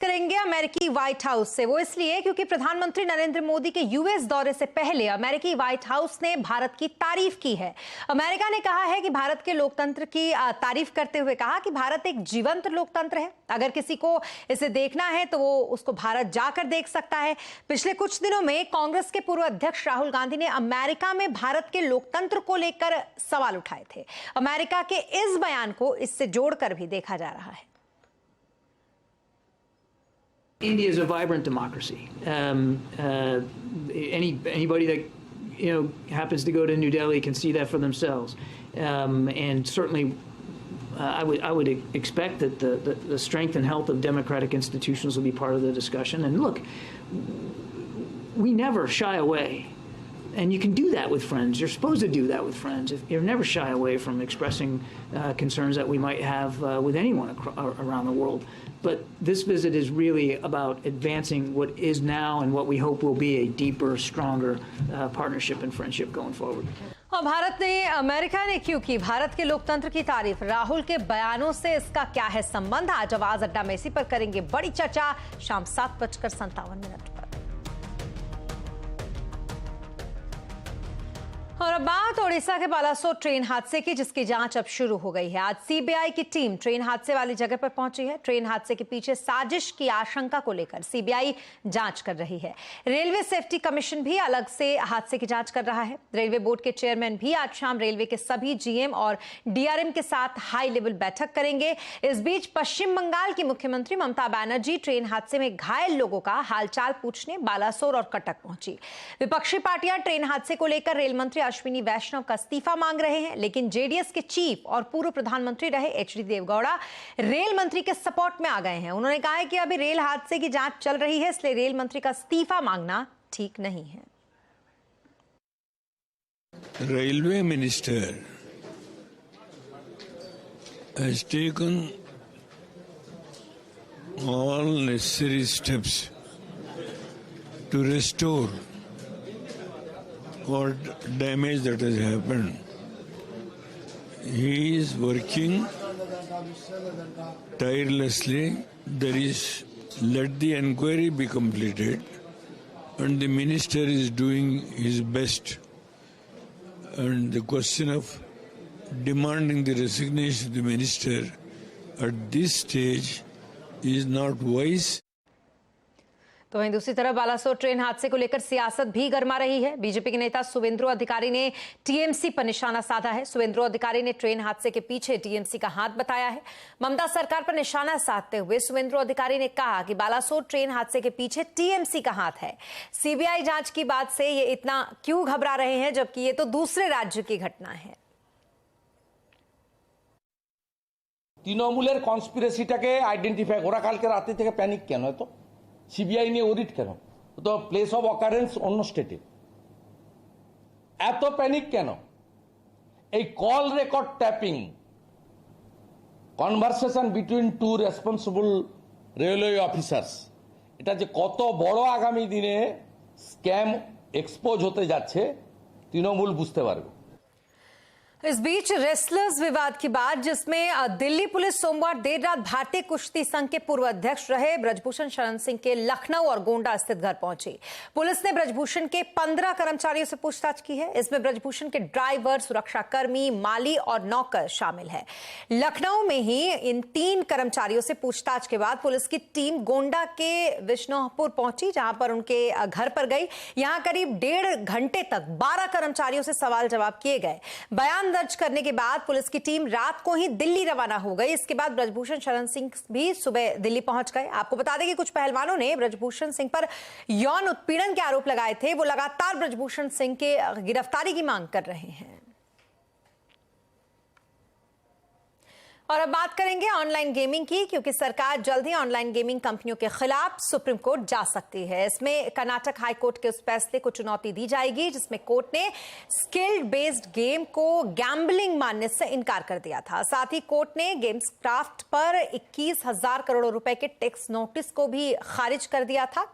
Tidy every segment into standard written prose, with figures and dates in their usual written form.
करेंगे अमेरिकी white house से। वो इसलिए क्योंकि प्रधानमंत्री नरेंद्र मोदी के यूएस दौरे से पहले अमेरिकी व्हाइट हाउस ने भारत की तारीफ की है। अमेरिका ने कहा है कि भारत के लोकतंत्र की तारीफ करते हुए कहा कि भारत एक जीवंत लोकतंत्र है। अगर किसी को इसे देखना है तो वो उसको भारत जाकर देख सकता है। पिछले कुछ दिनों में कांग्रेस के पूर्व अध्यक्ष राहुल गांधी ने अमेरिका में भारत के लोकतंत्र को लेकर सवाल उठाए थे। अमेरिका के इस बयान को इससे जोड़कर भी देखा जा रहा है। India is a vibrant democracy. Anybody that happens to go to New Delhi can see that for themselves, and certainly I would expect that the strength and health of democratic institutions will be part of the discussion. And look, we never shy away. And you can do that with friends. You're supposed to do that with friends. You're never shy away from expressing concerns that we might have with anyone around the world. But this visit is really about advancing what is now and what we hope will be a deeper, stronger partnership and friendship going forward. और भारत ने America ने क्यों की भारत के लोकतंत्र की तारीफ? राहुल के बयानों से इसका क्या है संबंध? आज आवाज अड्डा में इसी पर करेंगे बड़ी चर्चा शाम 7:57 पर। और अब बात ओडिशा के बालासोर ट्रेन हादसे की, जिसकी जांच अब शुरू हो गई है। आज सीबीआई की टीम ट्रेन हादसे वाली जगह पर पहुंची है। ट्रेन हादसे के पीछे साजिश की आशंका को लेकर सीबीआई जांच कर रही है। रेलवे सेफ्टी कमीशन भी अलग से हादसे की जांच कर रहा है। रेलवे बोर्ड के चेयरमैन भी आज शाम रेलवे के सभी जीएम और डीआरएम के साथ हाई लेवल बैठक करेंगे। इस बीच पश्चिम बंगाल की मुख्यमंत्री ममता बनर्जी ट्रेन हादसे में घायल लोगों का हालचाल पूछने बालासोर और कटक पहुंची। विपक्षी पार्टियां ट्रेन हादसे को लेकर रेल मंत्री अश्विनी वैष्णव का इस्तीफा मांग रहे हैं, लेकिन जेडीएस के चीफ और पूर्व प्रधानमंत्री रहे एचडी देवगौड़ा रेल मंत्री के सपोर्ट में आ गए हैं। उन्होंने कहा है कि अभी रेल हादसे की जांच चल रही है, इसलिए रेल मंत्री का इस्तीफा मांगना ठीक नहीं है। Railway minister has taken all necessary steps to restore what damage that has happened. He is working tirelessly. Let the inquiry be completed, and the minister is doing his best. And the question of demanding the resignation of the minister at this stage is not wise. तो वहीं दूसरी तरफ Balasore train हादसे को लेकर सियासत भी गर्मा रही है। बीजेपी के नेता शुवेंदु अधिकारी ने टीएमसी पर निशाना साधा है। शुवेंदु अधिकारी ने ट्रेन हादसे के पीछे टीएमसी का हाथ बताया है। ममता सरकार पर निशाना साधते हुए शुवेंदु अधिकारी ने कहा कि बालासोर ट्रेन हादसे के पीछे टीएमसी का हाथ है। सीबीआई जांच की बात से ये इतना क्यों घबरा रहे हैं, जबकि ये तो दूसरे राज्य की घटना है। তৃণমূলের কনস্পিরেসিটাকে আইডেন্টিফাই ওরা কালকে রাতে থেকে প্যানিক কেন? তো সিবিআই নিয়ে অডিট কেন? তো প্লেস অফ অকারেন্স অন্য স্টেটে, এত প্যানিক কেন? এই call record tapping, conversation between two responsible railway officers, এটা যে কত বড় আগামী দিনে স্ক্যাম এক্সপোজ হতে যাচ্ছে তৃণমূল বুঝতে পারবে। इस बीच रेसलर्स विवाद की बात, जिसमें दिल्ली पुलिस सोमवार देर रात भारतीय कुश्ती संघ के पूर्व अध्यक्ष रहे ब्रजभूषण शरण सिंह के लखनऊ और गोंडा स्थित घर पहुंची। पुलिस ने ब्रजभूषण के 15 कर्मचारियों से पूछताछ की है। इसमें ब्रजभूषण के ड्राइवर, सुरक्षाकर्मी, माली और नौकर शामिल है। लखनऊ में ही इन 3 कर्मचारियों से पूछताछ के बाद पुलिस की टीम गोंडा के विष्णुपुर पहुंची, जहां पर उनके घर पर गई। यहां करीब 1.5 घंटे तक 12 कर्मचारियों से सवाल जवाब किए गए। बयान दर्ज करने के बाद पुलिस की टीम रात को ही दिल्ली रवाना हो गई। इसके बाद ब्रजभूषण शरण सिंह भी सुबह दिल्ली पहुंच गए। आपको बता दें कि कुछ पहलवानों ने ब्रजभूषण सिंह पर यौन उत्पीड़न के आरोप लगाए थे। वो लगातार ब्रजभूषण सिंह के गिरफ्तारी की मांग कर रहे हैं। और अब बात करेंगे ऑनलाइन गेमिंग की, क्योंकि सरकार जल्द ही ऑनलाइन गेमिंग कंपनियों के खिलाफ सुप्रीम कोर्ट जा सकती है। इसमें कर्नाटक हाई कोर्ट के उस फैसले को चुनौती दी जाएगी, जिसमें कोर्ट ने स्किल बेस्ड गेम को गैम्बलिंग मानने से इनकार कर दिया था। साथ ही कोर्ट ने गेम्स क्राफ्ट पर 21,000 करोड़ रुपए के टैक्स नोटिस को भी खारिज कर दिया था।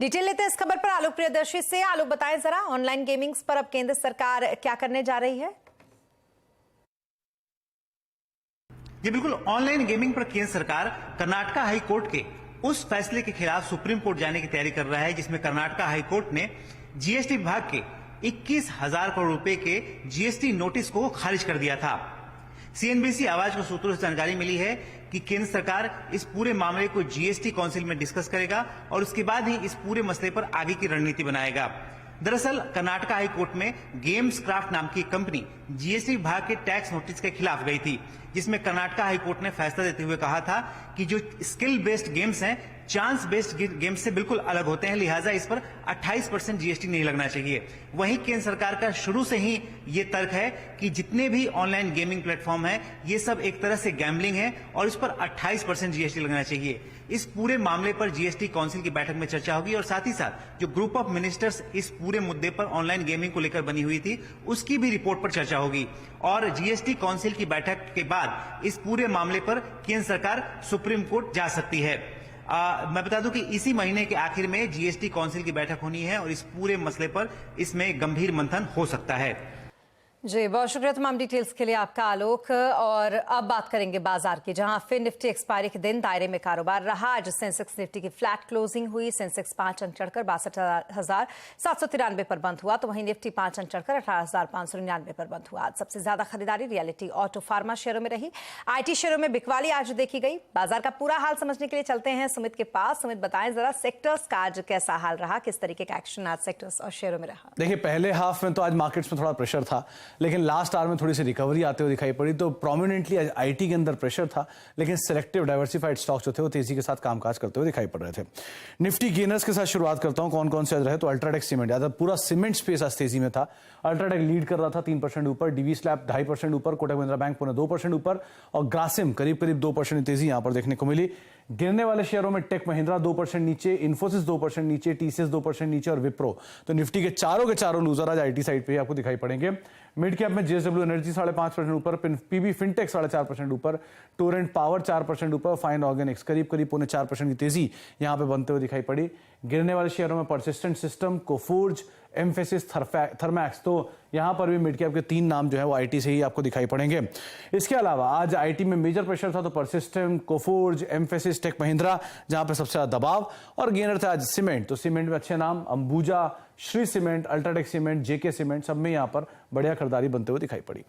डिटेल लेते हैं इस खबर पर आलोक प्रियदर्शी से। आलोक, बताएं जरा, ऑनलाइन गेमिंग पर अब केंद्र सरकार क्या करने जा रही है? जी बिल्कुल, ऑनलाइन गेमिंग पर केंद्र सरकार कर्नाटका हाई कोर्ट के उस फैसले के खिलाफ सुप्रीम कोर्ट जाने की तैयारी कर रहा है, जिसमें कर्नाटका हाई कोर्ट ने जीएसटी विभाग के 21,000 करोड़ रुपए के जीएसटी नोटिस को खारिज कर दिया था। सीएनबीसी आवाज को सूत्रों से जानकारी मिली है कि केंद्र सरकार इस पूरे मामले को जीएसटी काउंसिल में डिस्कस करेगा और उसके बाद ही इस पूरे मसले पर आगे की रणनीति बनाएगा। दरअसल कर्नाटका हाई कोर्ट में गेम्स क्राफ्ट नाम की कंपनी जीएसटी विभाग के टैक्स नोटिस के खिलाफ गई थी, जिसमें कर्नाटका हाई कोर्ट ने फैसला देते हुए कहा था कि जो स्किल बेस्ड गेम्स हैं चांस बेस्ड गेम्स से बिल्कुल अलग होते हैं, लिहाजा इस पर 28% जीएसटी नहीं लगना चाहिए। वहीं केंद्र सरकार का शुरू से ही ये तर्क है कि जितने भी ऑनलाइन गेमिंग प्लेटफॉर्म हैं ये सब एक तरह से गैम्बलिंग है और इस पर 28% जीएसटी लगना चाहिए। इस पूरे मामले पर जीएसटी काउंसिल की बैठक में चर्चा होगी और साथ ही साथ जो ग्रुप ऑफ मिनिस्टर्स इस पूरे मुद्दे पर ऑनलाइन गेमिंग को लेकर बनी हुई थी उसकी भी रिपोर्ट पर चर्चा होगी और जीएसटी काउंसिल की बैठक के बाद इस पूरे मामले पर केंद्र सरकार सुप्रीम कोर्ट जा सकती है। मैं बता दूं कि इसी महीने के आखिर में जीएसटी काउंसिल की बैठक होनी है और इस पूरे मसले पर इसमें गंभीर मंथन हो सकता है। जी, बहुत शुक्रिया तमाम डिटेल्स के लिए आपका आलोक। और अब बात करेंगे बाजार की, जहां फिर निफ्टी एक्सपायरी के दिन दायरे में कारोबार रहा। आज सेंसेक्स निफ्टी की फ्लैट क्लोजिंग हुई। सेंसेक्स 5 अंक चढ़कर 62,793 पर बंद हुआ, तो वहीं निफ्टी 5 अंक चढ़कर 18,599 पर बंद हुआ। आज सबसे ज्यादा खरीदारी रियलिटी, ऑटो, फार्मा शेयरों में रही। आईटी शेयरों में बिकवाली आज देखी गई। बाजार का पूरा हाल समझने के लिए चलते हैं सुमित के पास। सुमित, बताएं जरा सेक्टर्स का आज कैसा हाल रहा, किस तरीके का एक्शन आज सेक्टर्स और शेयरों में रहा? देखिए, पहले हाफ में तो आज मार्केट्स में थोड़ा प्रेशर था, लेकिन लास्ट आवर में थोड़ी सी रिकवरी आते हुए दिखाई पड़ी। तो प्रोमिनेंटली आईटी के अंदर प्रेशर था, लेकिन सिलेक्टिव डाइवर्सिफाइड स्टॉक्स जो थे वो तेजी के साथ कामकाज करते हुए दिखाई पड़ रहे थे। निफ्टी गेनर्स के साथ शुरुआत करता हूं, कौन कौन से आज रहे। तो अल्ट्राटेक सीमेंट, ज्यादा पूरा सीमेंट स्पेस आज तेजी में था। अल्ट्राटेक लीड कर रहा था 3% ऊपर, डीवी स्लैब 2.5% ऊपर, कोटक महिंद्रा बैंक 2% ऊपर और ग्रासिम करीब 2% तेजी यहां पर देखने को मिली। गिरने वाले शेयरों में टेक महिंद्रा 2% नीचे, इन्फोसिस 2% नीचे, टीसीएस 2% नीचे और विप्रो। तो निफ्टी के चारों लूजर आज आईटी साइड पे आपको दिखाई पड़ेंगे। मिड कैप में जेएसडब्ल्यू एनर्जी 5.5% ऊपर, पीबी फिनटेक 4.5% ऊपर, टोरेंट पावर 4% ऊपर, फाइन ऑर्गेनिक्स करीब 0.4% की तेजी यहां पे बनते हुए दिखाई पड़ी। गिरने वाले शेयरों में persistent system, Coforge, emphasis, Thermax. तो यहां पर भी मिड कैप के 3 नाम जो है वो आईटी से ही आपको दिखाई पड़ेंगे। इसके अलावा आज आईटी में मेजर प्रेशर था, तो Persistent, Coforge, Mphasis, Tech Mahindra जहां पर सबसे ज्यादा दबाव। और गेनर था आज सीमेंट, तो सीमेंट में अच्छे नाम Ambuja, Shree cement, UltraTech cement, JK cement, सब में यहां पर बढ़िया खरीदारी बनते हुए दिखाई पड़ी।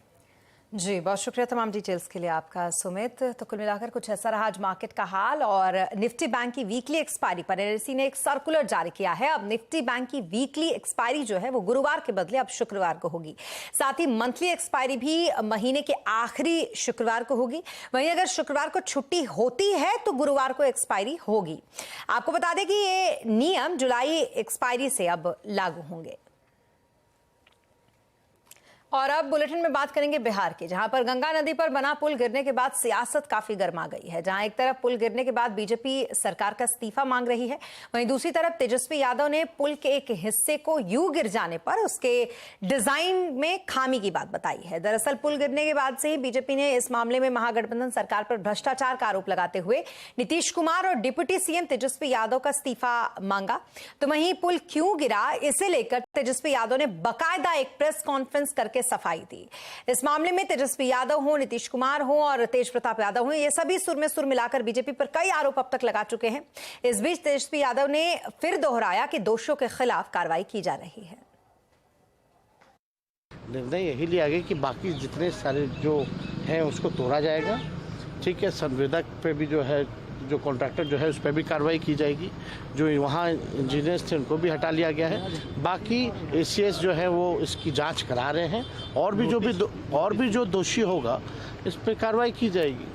जी, बहुत शुक्रिया तमाम डिटेल्स के लिए आपका सुमित। तो कुल मिलाकर कुछ ऐसा रहा आज मार्केट का हाल। और निफ्टी बैंक की वीकली एक्सपायरी पर एनएसई ने एक सर्कुलर जारी किया है। अब निफ्टी बैंक की वीकली एक्सपायरी जो है वो गुरुवार के बदले अब शुक्रवार को होगी। साथ ही मंथली एक्सपायरी भी महीने के आखिरी शुक्रवार को होगी। वहीं अगर शुक्रवार को छुट्टी होती है तो गुरुवार को एक्सपायरी होगी। आपको बता दें कि ये नियम जुलाई एक्सपायरी से अब लागू होंगे। और अब बुलेटिन में बात करेंगे बिहार की, जहां पर गंगा नदी पर बना पुल गिरने के बाद सियासत काफी गर्मा गई है। जहां एक तरफ पुल गिरने के बाद बीजेपी सरकार का इस्तीफा मांग रही है, वहीं दूसरी तरफ तेजस्वी यादव ने पुल के एक हिस्से को यूं गिर जाने पर उसके डिजाइन में खामी की बात बताई है। दरअसल पुल गिरने के बाद से ही बीजेपी ने इस मामले में महागठबंधन सरकार पर भ्रष्टाचार का आरोप लगाते हुए नीतीश कुमार और डिप्टी सीएम तेजस्वी यादव का इस्तीफा मांगा। तो वहीं पुल क्यों गिरा, इसे लेकर तेजस्वी यादव ने बाकायदा एक प्रेस कॉन्फ्रेंस करके सफाई दी। इस मामले में तेजस्वी यादव हो, नीतीश कुमार हो और तेज प्रताप यादव हो, ये सभी सुर में सुर मिलाकर बीजेपी पर कई आरोप अब तक लगा चुके हैं। इस बीच तेजस्वी यादव ने फिर दोहराया कि दोषियों के खिलाफ कार्रवाई की जा रही है। निर्णय यही लिया गया कि बाकी जितने सारे जो हैं उसको तोड़ा जाएगा। ठीक है, संवेदक पे भी जो है, जो कॉन्ट्रैक्टर जो है उस पर भी कार्रवाई की जाएगी। जो वहाँ इंजीनियर्स थे उनको भी हटा लिया गया है। बाकी एसीएस जो है वो इसकी जांच करा रहे हैं और भी जो दोषी होगा इस पर कार्रवाई की जाएगी।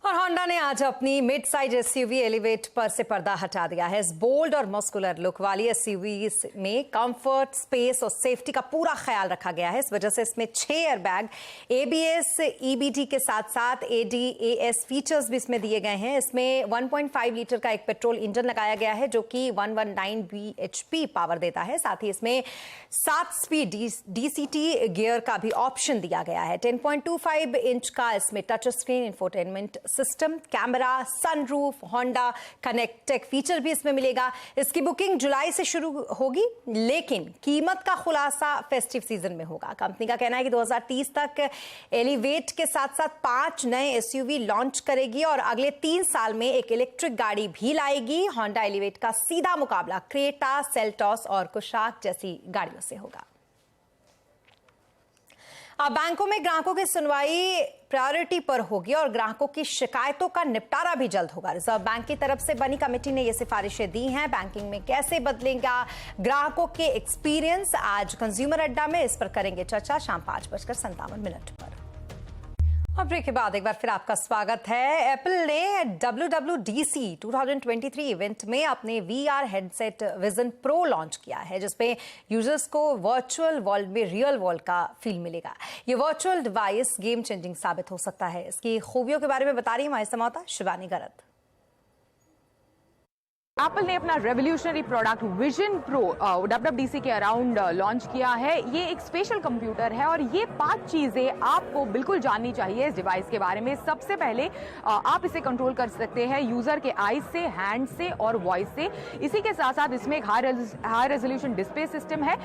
और होंडा ने आज अपनी मिड साइज एसयूवी एलिवेट पर से पर्दा हटा दिया है। इस बोल्ड और मस्कुलर लुक वाली एसयूवी में कंफर्ट, स्पेस और सेफ्टी का पूरा ख्याल रखा गया है। इस वजह से इसमें 6 एयरबैग, एबीएस, ईबीडी के साथ साथ एडीएएस फीचर्स भी इसमें दिए गए हैं। इसमें 1.5 लीटर का एक पेट्रोल इंजन लगाया गया है जो कि 119 bhp पावर देता है। साथ ही इसमें 7 स्पीड डीसीटी गियर का भी ऑप्शन दिया गया है। 10.25 इंच का इसमें touch screen infotainment system, camera, sunroof, Honda Connect tech feature भी इसमें मिलेगा। इसकी बुकिंग जुलाई से शुरू होगी, लेकिन कीमत का खुलासा फेस्टिव सीजन में होगा। कंपनी का कहना है कि 2030 तक एलिवेट के साथ साथ 5 नए एसयूवी लॉन्च करेगी और अगले 3 साल में एक इलेक्ट्रिक गाड़ी भी लाएगी। होंडा एलिवेट का सीधा मुकाबला क्रेटा, सेल्टॉस और कुशाक जैसी गाड़ियों से होगा। अब बैंकों में ग्राहकों की सुनवाई प्रायोरिटी पर होगी और ग्राहकों की शिकायतों का निपटारा भी जल्द होगा। रिजर्व बैंक की तरफ से बनी कमेटी ने ये सिफारिशें दी हैं। बैंकिंग में कैसे बदलेगा ग्राहकों के एक्सपीरियंस, आज कंज्यूमर अड्डा में इस पर करेंगे चर्चा शाम 5:57 पर। और ब्रेक के बाद एक बार फिर आपका स्वागत है। एप्पल ने WWDC 2023 इवेंट में अपने VR headset vision pro launch किया है, जिसमें यूजर्स को वर्चुअल वर्ल्ड में रियल वर्ल्ड का फील मिलेगा। ये वर्चुअल डिवाइस गेम चेंजिंग साबित हो सकता है। इसकी खूबियों के बारे में बता रही है हमारी संवाददाता शिवानी गरत। एप्पल ने अपना revolutionary product vision pro WWDC के अराउंड लॉन्च किया है। ये एक स्पेशल कंप्यूटर है और ये 5 चीजें आपको बिल्कुल जाननी चाहिए इस डिवाइस के बारे में। सबसे पहले आप इसे कंट्रोल कर सकते हैं यूजर के आईज से, हैंड से और वॉइस से। इसी के साथ साथ इसमें एक हाई रेजोल्यूशन डिस्प्ले सिस्टम है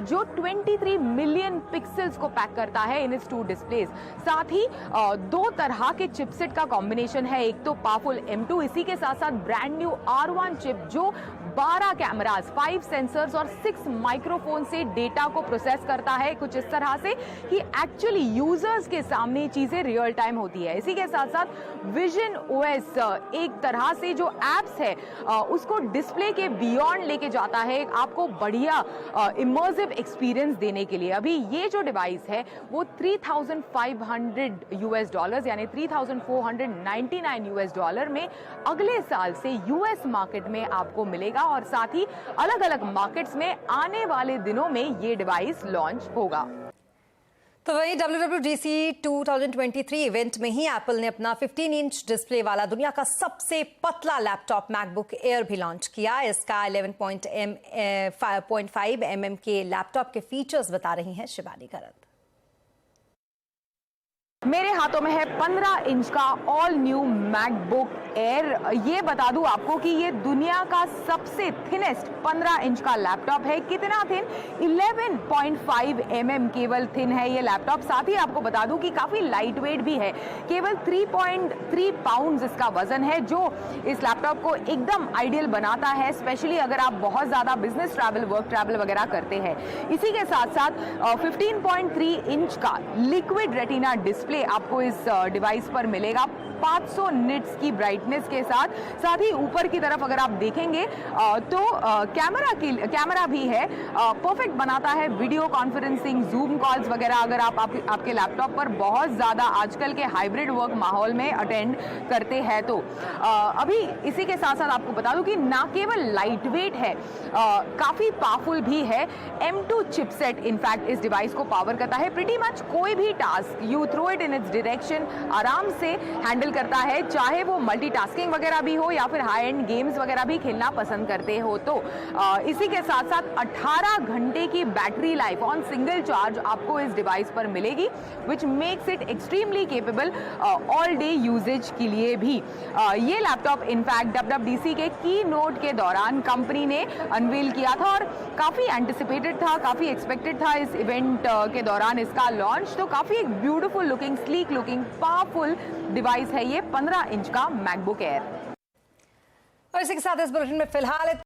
जो 23 मिलियन पिक्सल्स को पैक करता है इन इट्स 2 डिस्प्लेज। साथ ही 2 तरह के चिपसेट का कॉम्बिनेशन है, एक तो पावरफुल M2, इसी के साथ साथ ब्रांड न्यू R1 चिप जो 12 कैमरास, 5 सेंसर्स और 6 माइक्रोफोन से डेटा को प्रोसेस करता है कुछ इस तरह से कि एक्चुअली यूजर्स के सामने चीजें रियल टाइम होती है। इसी के साथ साथ विजन OS एक तरह से जो एप्स है उसको डिस्प्ले के बियॉन्ड लेके जाता है, आपको बढ़िया इमर्सिव एक्सपीरियंस देने के लिए। अभी ये जो डिवाइस है वो $3,500 यानी $3,499 में अगले साल से US मार्केट में आपको मिलेगा और साथ ही अलग अलग मार्केट्स में आने वाले दिनों में ये डिवाइस लॉन्च होगा। तो वहीं WWDC 2023 इवेंट में ही एप्पल ने अपना 15 इंच डिस्प्ले वाला दुनिया का सबसे पतला लैपटॉप मैकबुक एयर भी लॉन्च किया। इसका 11.5 mm के लैपटॉप के फीचर्स बता रही हैं शिवानी गरत। मेरे हाथों में है 15 इंच का ऑल न्यू मैकबुक एयर। ये बता दूं आपको कि ये दुनिया का सबसे थिनेस्ट 15 इंच का लैपटॉप है। कितना थिन? 11.5 mm केवल थिन है ये लैपटॉप। साथ ही आपको बता दूं कि काफी लाइट वेट भी है, केवल 3.3 पाउंड्स इसका वजन है, जो इस लैपटॉप को एकदम आइडियल बनाता है, स्पेशली अगर आप बहुत ज्यादा बिजनेस ट्रैवल, वर्क ट्रैवल वगैरह करते हैं। इसी के साथ साथ 15.3 इंच का लिक्विड रेटिना डिस्प्ले आपको इस डिवाइस पर मिलेगा 500 निट्स की ब्राइटनेस के साथ। साथ ही ऊपर की तरफ अगर आप देखेंगे तो कैमरा भी है, परफेक्ट बनाता है वीडियो कॉन्फ्रेंसिंग, जूम कॉल्स वगैरह अगर आपके लैपटॉप पर बहुत ज्यादा आजकल के हाइब्रिड वर्क माहौल में अटेंड करते हैं तो। अभी इसी के साथ साथ आपको बता दूं कि ना केवल लाइट वेट है, काफी पावरफुल भी है। M2 चिपसेट इनफैक्ट इस डिवाइस को पावर करता है। प्रीटी मच कोई भी task you throw it in its direction आराम से हैंडल करता है, चाहे वो मल्टीटास्किंग वगैरह भी हो या फिर हाई एंड गेम्स वगैरह भी खेलना पसंद करते हो तो। इसी के साथ साथ 18 घंटे की battery life on single charge आपको इस डिवाइस पर मिलेगी, which makes it extremely capable all day usage के लिए भी। ये लैपटॉप इनफैक्ट WWDC के की नोट के दौरान कंपनी ने अनवील किया था और काफी एंटिसिपेटेड था, काफी एक्सपेक्टेड था इस इवेंट के दौरान इसका लॉन्च। तो काफी एक beautiful looking, sleek looking, powerful device है ये 15 इंच का मैकबुक एयर। और इसी के साथ इस बुलेटिन में फिलहाल